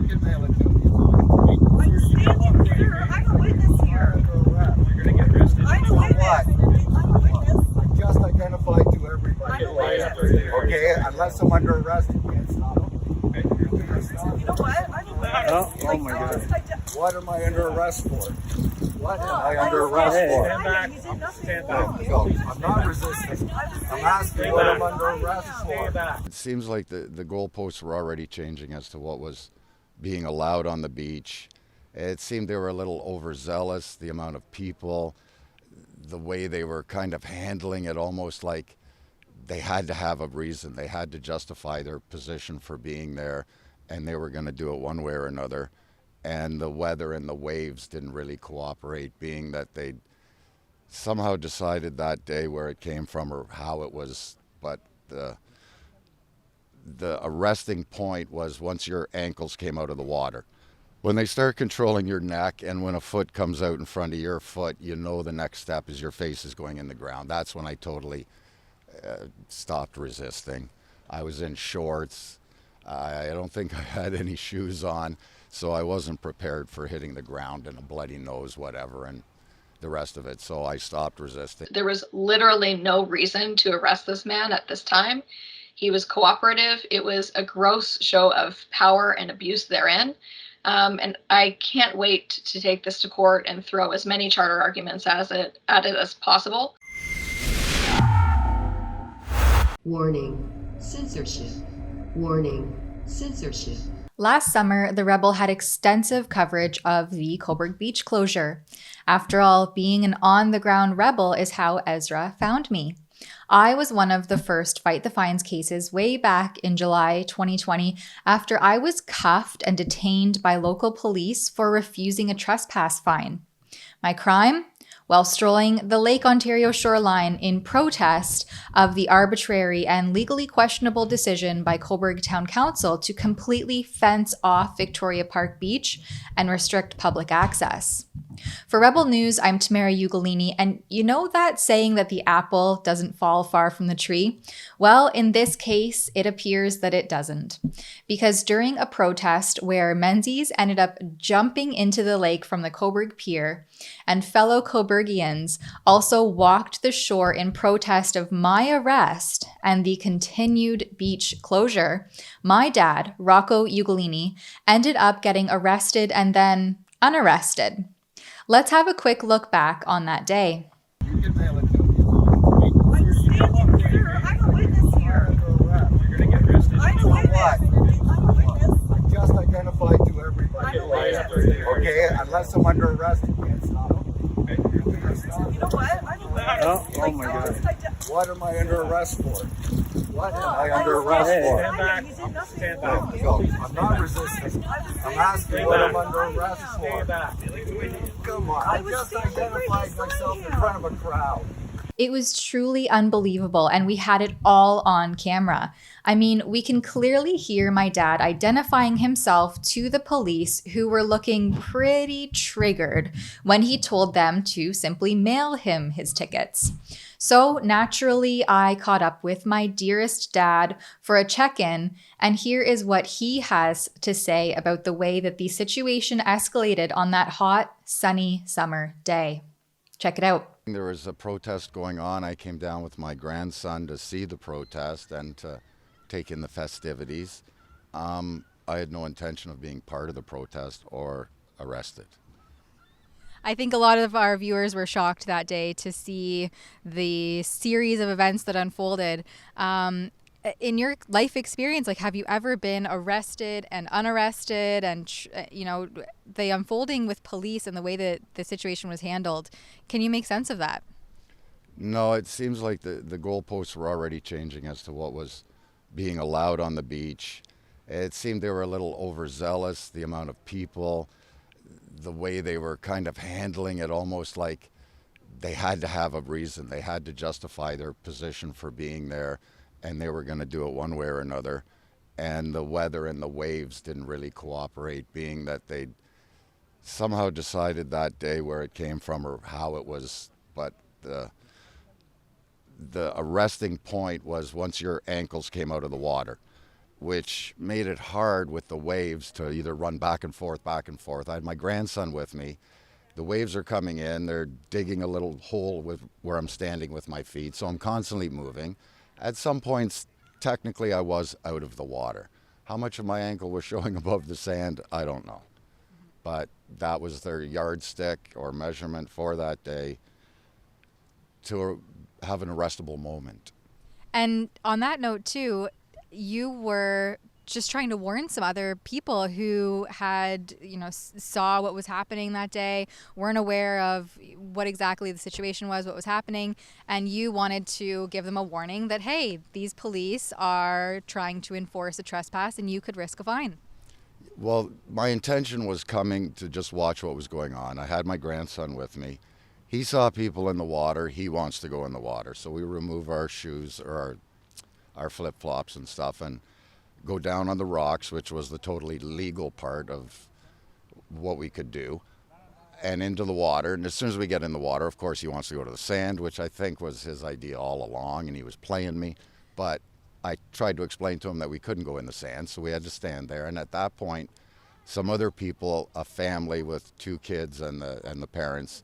can mail it to me. I'm standing here. I'm a witness here. You're going to get arrested. I'm a witness. I'm a witness. I just identified to everybody. I'm a witness. Okay, unless I'm under arrest, you can't stop me. You know what? I'm a witness. Oh my God. What am I under arrest for? What am I under arrest for? Stand back. You did nothing wrong. No, I'm not resisting. I'm asking what I'm under arrest for. It seems like the goalposts were already changing as to what was being allowed on the beach. It seemed they were a little overzealous, the amount of people, the way they were kind of handling it, almost like they had to have a reason. They had to justify their position for being there, and they were going to do it one way or another. And the weather and the waves didn't really cooperate, being that they somehow decided that day where it came from or how it was. But the arresting point was once your ankles came out of the water. When they start controlling your neck, and when a foot comes out in front of your foot, you know the next step is your face is going in the ground. That's when I totally stopped resisting. I was in shorts. I don't think I had any shoes on, so I wasn't prepared for hitting the ground and a bloody nose, whatever, and the rest of it. So I stopped resisting. There was literally no reason to arrest this man at this time. He was cooperative. It was a gross show of power and abuse therein. And I can't wait to take this to court and throw as many charter arguments at it as possible. Warning, censorship. Warning, censorship. Last summer, The Rebel had extensive coverage of the Cobourg beach closure. After all, being an on-the-ground rebel is how Ezra found me. I was one of the first Fight the Fines cases way back in July 2020 after I was cuffed and detained by local police for refusing a trespass fine. My crime? While strolling the Lake Ontario shoreline in protest of the arbitrary and legally questionable decision by Cobourg Town Council to completely fence off Victoria Park Beach and restrict public access. For Rebel News, I'm Tamara Ugolini, and you know that saying that the apple doesn't fall far from the tree? Well, in this case, it appears that it doesn't. Because during a protest where Menzies ended up jumping into the lake from the Cobourg Pier, and fellow Cobourgians also walked the shore in protest of my arrest and the continued beach closure, my dad, Rocco Ugolini, ended up getting arrested and then unarrested. Let's have a quick look back on that day. You can mail it to me. I'm standing here. I'm a witness here. You're going to get arrested. I'm a witness. I'm a witness. I just identified to everybody. I'm a witness. Okay, unless I'm under arrest, you can't stop me. You know what? I'm a witness. Oh my God. What am I under arrest for? What am I under arrest for? Stand back. You did nothing wrong. No, I'm not resisting. I'm asking what I'm under arrest for. Come on, I just identified myself in front of a crowd. It was truly unbelievable, and we had it all on camera. I mean, we can clearly hear my dad identifying himself to the police, who were looking pretty triggered when he told them to simply mail him his tickets. So naturally, I caught up with my dearest dad for a check-in, and here is what he has to say about the way that the situation escalated on that hot, sunny summer day. Check it out. There was a protest going on. I came down with my grandson to see the protest and to take in the festivities. I had no intention of being part of the protest or arrested. I think a lot of our viewers were shocked that day to see the series of events that unfolded. In your life experience, like, have you ever been arrested and unarrested, and the unfolding with police and the way that the situation was handled? Can you make sense of that? No, it seems like the goalposts were already changing as to what was being allowed on the beach. It seemed they were a little overzealous, the amount of people, the way they were kind of handling it, almost like they had to have a reason. They had to justify their position for being there, and they were going to do it one way or another. And the weather and the waves didn't really cooperate, being that they somehow decided that day where it came from or how it was. But the arresting point was once your ankles came out of the water. which made it hard with the waves to either run back and forth, back and forth. I had my grandson with me. The waves are coming in. They're digging a little hole with where I'm standing with my feet, so I'm constantly moving. At some points, technically, I was out of the water. How much of my ankle was showing above the sand, I don't know. But that was their yardstick or measurement for that day to have an arrestable moment. And on that note, too, you were just trying to warn some other people who had, saw what was happening that day, weren't aware of what exactly the situation was, what was happening, and you wanted to give them a warning that, hey, these police are trying to enforce a trespass and you could risk a fine. Well, my intention was coming to just watch what was going on. I had my grandson with me. He saw people in the water. He wants to go in the water. So we remove our shoes or our flip-flops and stuff and go down on the rocks, which was the totally legal part of what we could do, and into the water. And as soon as we get in the water, of course, he wants to go to the sand, which I think was his idea all along, and he was playing me. But I tried to explain to him that we couldn't go in the sand, so we had to stand there. And at that point, some other people, a family with 2 kids and the parents,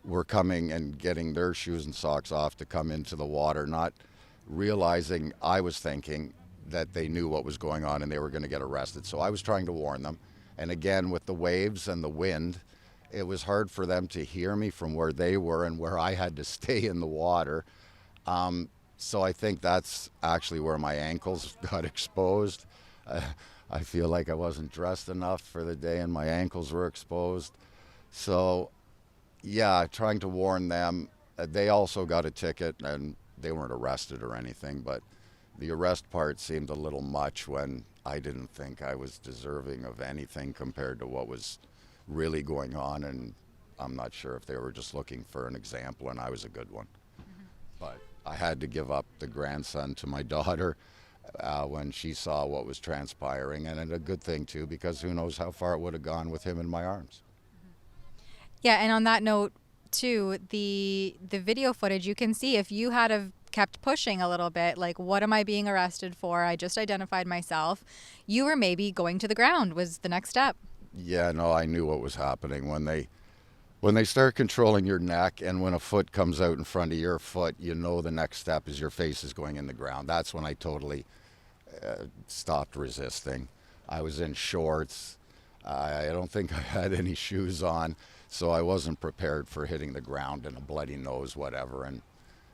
were coming and getting their shoes and socks off to come into the water, not realizing I was thinking that they knew what was going on and they were going to get arrested. So I was trying to warn them. And again, with the waves and the wind, it was hard for them to hear me from where they were and where I had to stay in the water. So I think that's actually where my ankles got exposed. I feel like I wasn't dressed enough for the day and my ankles were exposed. So yeah, trying to warn them. They also got a ticket and they weren't arrested or anything, but the arrest part seemed a little much when I didn't think I was deserving of anything compared to what was really going on, and I'm not sure if they were just looking for an example, and I was a good one. But I had to give up the grandson to my daughter when she saw what was transpiring, and a good thing too, because who knows how far it would have gone with him in my arms. Yeah, and on that note, too, the video footage, you can see if you had have kept pushing a little bit, like, what am I being arrested for? I just identified myself. You were maybe going to the ground was the next step. Yeah, no, I knew what was happening. When they start controlling your neck and when a foot comes out in front of your foot, you know the next step is your face is going in the ground. That's when I totally stopped resisting. I was in shorts. I don't think I had any shoes on, so I wasn't prepared for hitting the ground and a bloody nose, whatever, and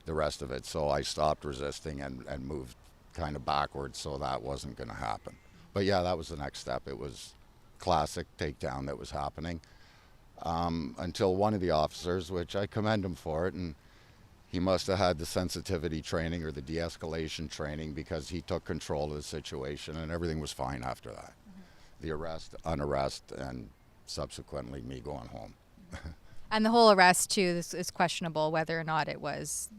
the rest of it. So I stopped resisting and moved kind of backwards, so that wasn't going to happen. But yeah, that was the next step. It was classic takedown that was happening until one of the officers, which I commend him for it, and he must have had the sensitivity training or the de-escalation training, because he took control of the situation and everything was fine after that. The arrest, unarrest, and subsequently me going home. And the whole arrest, too, is questionable whether or not it was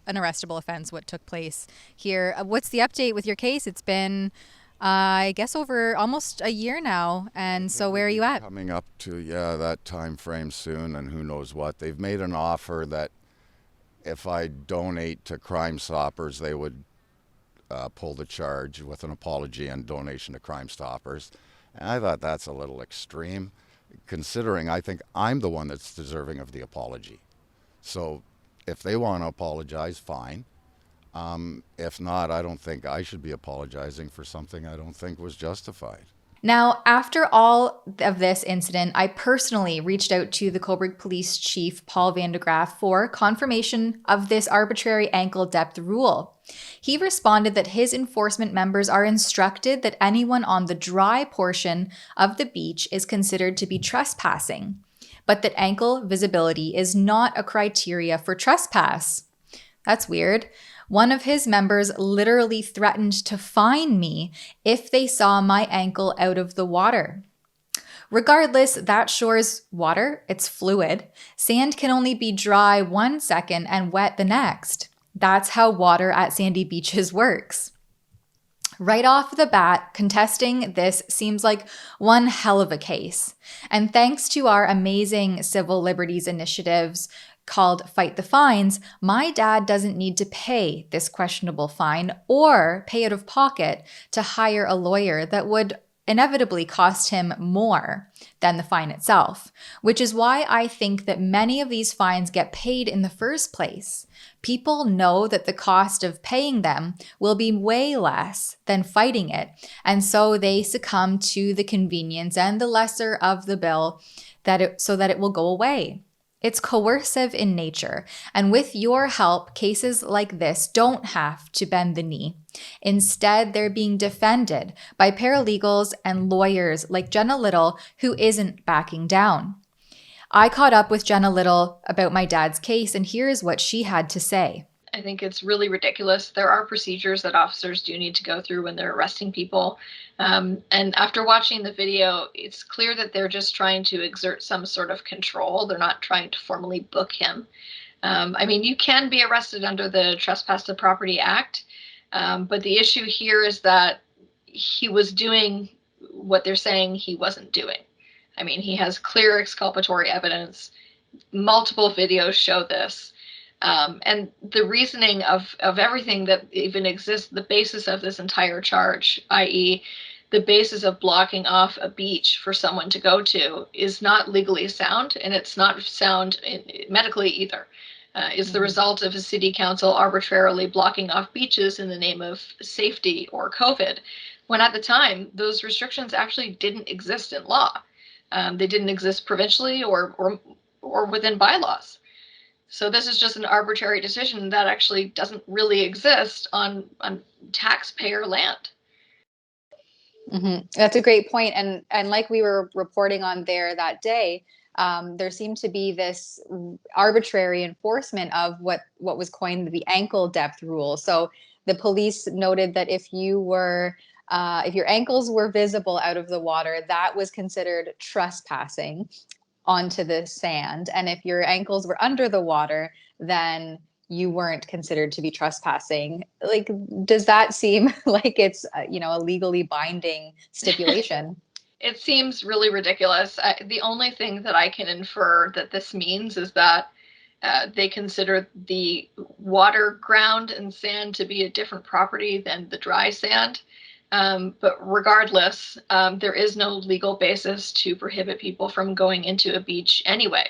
an arrestable offense, what took place here. What's the update with your case? It's been, I guess, over almost a year now. And so where are you at? Coming up to, that time frame soon, and who knows what. They've made an offer that if I donate to Crime Stoppers, they would pull the charge with an apology and donation to Crime Stoppers. And I thought that's a little extreme, considering I think I'm the one that's deserving of the apology. So if they want to apologize, fine. If not, I don't think I should be apologizing for something I don't think was justified. Now, after all of this incident, I personally reached out to the Cobourg Police Chief, Paul Van de Graaf, for confirmation of this arbitrary ankle depth rule. He responded that his enforcement members are instructed that anyone on the dry portion of the beach is considered to be trespassing, but that ankle visibility is not a criteria for trespass. That's weird. One of his members literally threatened to fine me if they saw my ankle out of the water. Regardless, that shore's water, it's fluid. Sand can only be dry 1 second and wet the next. That's how water at sandy beaches works. Right off the bat, contesting this seems like one hell of a case. And thanks to our amazing civil liberties initiatives, called Fight the Fines, my dad doesn't need to pay this questionable fine or pay out of pocket to hire a lawyer that would inevitably cost him more than the fine itself, which is why I think that many of these fines get paid in the first place. People know that the cost of paying them will be way less than fighting it, and so they succumb to the convenience and the lesser of the bill so that it will go away. It's coercive in nature, and with your help, cases like this don't have to bend the knee. Instead, they're being defended by paralegals and lawyers like Jenna Little, who isn't backing down. I caught up with Jenna Little about my dad's case, and here's what she had to say. I think it's really ridiculous. There are procedures that officers do need to go through when they're arresting people. And after watching the video, it's clear that they're just trying to exert some sort of control. They're not trying to formally book him. You can be arrested under the Trespass to Property Act, but the issue here is that he was doing what they're saying he wasn't doing. He has clear exculpatory evidence. Multiple videos show this. And the reasoning of everything that even exists, the basis of this entire charge, i.e. the basis of blocking off a beach for someone to go to, is not legally sound, and it's not sound medically either. It's the result of a city council arbitrarily blocking off beaches in the name of safety or COVID, when at the time, those restrictions actually didn't exist in law. They didn't exist provincially or within bylaws. So this is just an arbitrary decision that actually doesn't really exist on taxpayer land. Mm-hmm. That's a great point. And like we were reporting on there that day, there seemed to be this arbitrary enforcement of what was coined the ankle depth rule. So the police noted that if your ankles were visible out of the water, that was considered trespassing onto the sand. And if your ankles were under the water, then you weren't considered to be trespassing. Like, does that seem like it's, a legally binding stipulation? It seems really ridiculous. The only thing that I can infer that this means is that they consider the water, ground, and sand to be a different property than the dry sand. But regardless, there is no legal basis to prohibit people from going into a beach anyway.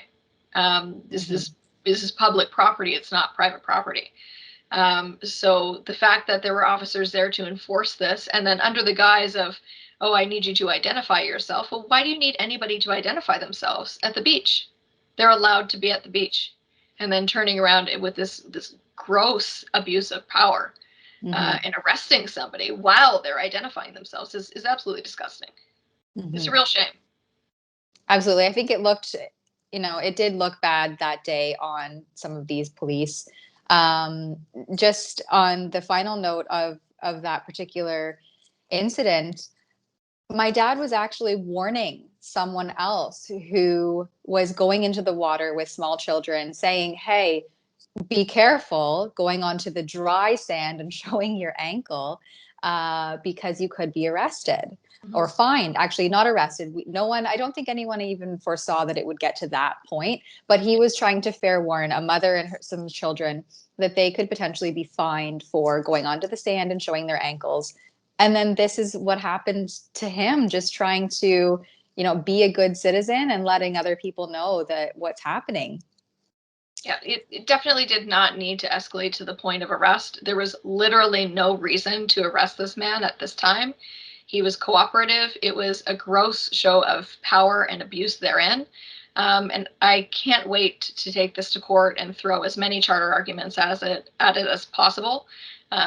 This is public property. It's not private property. So the fact that there were officers there to enforce this, and then under the guise of, oh, I need you to identify yourself. Well, why do you need anybody to identify themselves at the beach? They're allowed to be at the beach. And then turning around with this gross abuse of power. And arresting somebody while they're identifying themselves is absolutely disgusting. It's a real shame. Absolutely. I think it looked, it did look bad that day on some of these police. Just on the final note of that particular incident, my dad was actually warning someone else who was going into the water with small children, saying, hey, be careful going onto the dry sand and showing your ankle because you could be arrested or fined. Actually, not arrested. I don't think anyone even foresaw that it would get to that point, but he was trying to fair warn a mother and some children that they could potentially be fined for going onto the sand and showing their ankles. And then this is what happened to him, just trying to, be a good citizen and letting other people know that what's happening. Yeah, it definitely did not need to escalate to the point of arrest. There was literally no reason to arrest this man at this time. He was cooperative. It was a gross show of power and abuse therein. And I can't wait to take this to court and throw as many charter arguments at it as possible.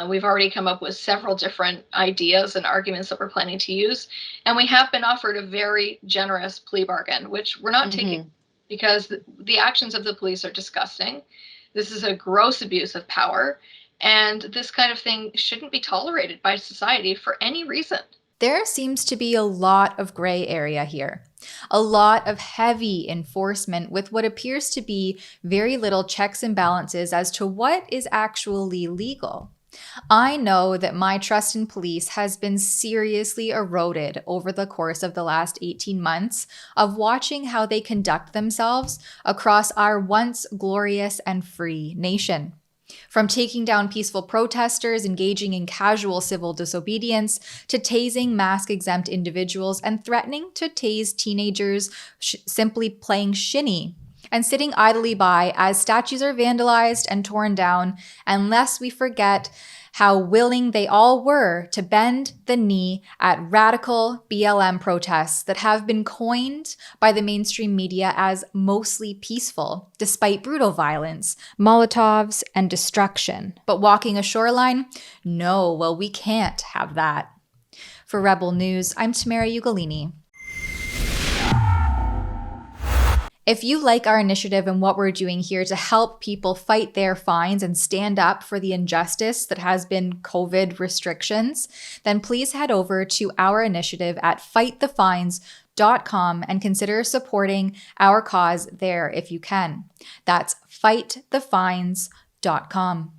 We've already come up with several different ideas and arguments that we're planning to use. And we have been offered a very generous plea bargain, which we're not taking, because the actions of the police are disgusting. This is a gross abuse of power, and this kind of thing shouldn't be tolerated by society for any reason. There seems to be a lot of gray area here, a lot of heavy enforcement with what appears to be very little checks and balances as to what is actually legal. I know that my trust in police has been seriously eroded over the course of the last 18 months of watching how they conduct themselves across our once glorious and free nation. From taking down peaceful protesters engaging in casual civil disobedience to tasing mask-exempt individuals and threatening to tase teenagers simply playing shinny, and sitting idly by as statues are vandalized and torn down, unless we forget how willing they all were to bend the knee at radical BLM protests that have been coined by the mainstream media as mostly peaceful, despite brutal violence, Molotovs, and destruction. But walking a shoreline? No, well, we can't have that. For Rebel News, I'm Tamara Ugolini. If you like our initiative and what we're doing here to help people fight their fines and stand up for the injustice that has been COVID restrictions, then please head over to our initiative at fightthefines.com and consider supporting our cause there if you can. That's fightthefines.com.